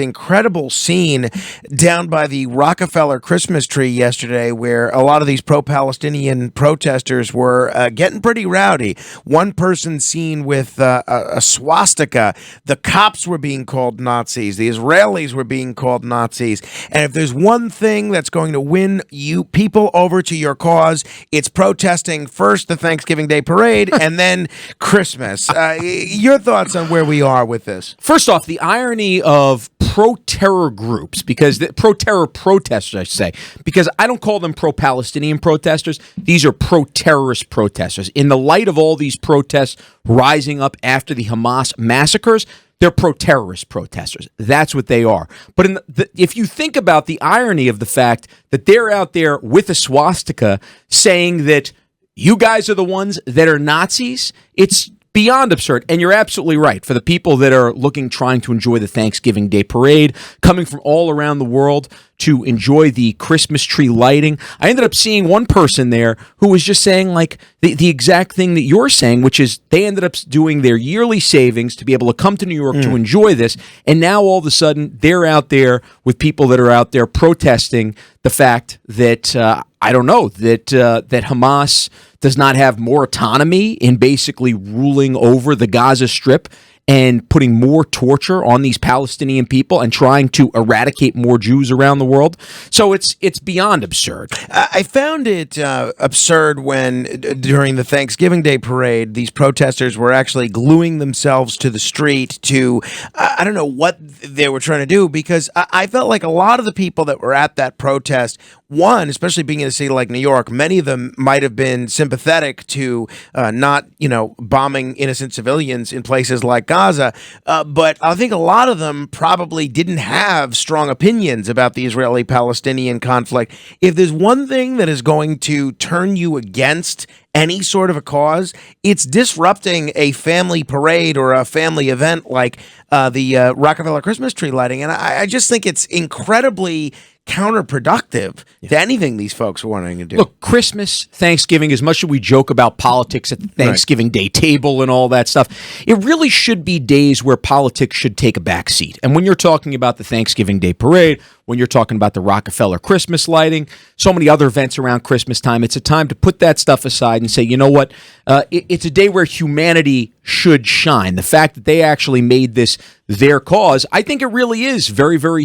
Incredible scene down by the Rockefeller Christmas tree yesterday where a lot of these pro-Palestinian protesters were getting pretty rowdy. One person seen with a swastika. The cops were being called Nazis. The Israelis were being called Nazis. And if there's one thing that's going to win you people over to your cause, it's protesting first the Thanksgiving Day parade and then Christmas. Your thoughts on where we are with this? First off, the irony of pro-terror groups, because pro-terror protesters, I should say, because I don't call them pro-Palestinian protesters. These are pro-terrorist protesters. In the light of all these protests rising up after the Hamas massacres, they're pro-terrorist protesters. That's what they are. But if you think about the irony of the fact that they're out there with a swastika saying that you guys are the ones that are Nazis, it's beyond absurd. And you're absolutely right. For the people that are trying to enjoy the Thanksgiving Day parade, coming from all around the world to enjoy the Christmas tree lighting, I ended up seeing one person there who was just saying like the exact thing that you're saying, which is they ended up doing their yearly savings to be able to come to New York to enjoy this. And now all of a sudden they're out there with people that are out there protesting the fact that, I don't know, that Hamas does not have more autonomy in basically ruling over the Gaza Strip and putting more torture on these Palestinian people and trying to eradicate more Jews around the world. So it's beyond absurd. I found it absurd when, during the Thanksgiving Day parade, these protesters were actually gluing themselves to the street to, I don't know what they were trying to do, because I felt like a lot of the people that were at that protest, one, especially being in a city like New York, many of them might have been sympathetic to not, bombing innocent civilians in places like Gaza, but I think a lot of them probably didn't have strong opinions about the Israeli-Palestinian conflict. If there's one thing that is going to turn you against any sort of a cause, it's disrupting a family parade or a family event like the Rockefeller Christmas tree lighting. And I just think it's incredibly counterproductive to anything these folks are wanting to do. Look, Christmas, Thanksgiving, as much as we joke about politics at the Thanksgiving Day table and all that stuff, it really should be days where politics should take a back seat. And when you're talking about the Thanksgiving Day parade, when you're talking about the Rockefeller Christmas lighting, so many other events around Christmas time, it's a time to put that stuff aside and say, you know what, it's a day where humanity should shine. The fact that they actually made this their cause, I think it really is very, very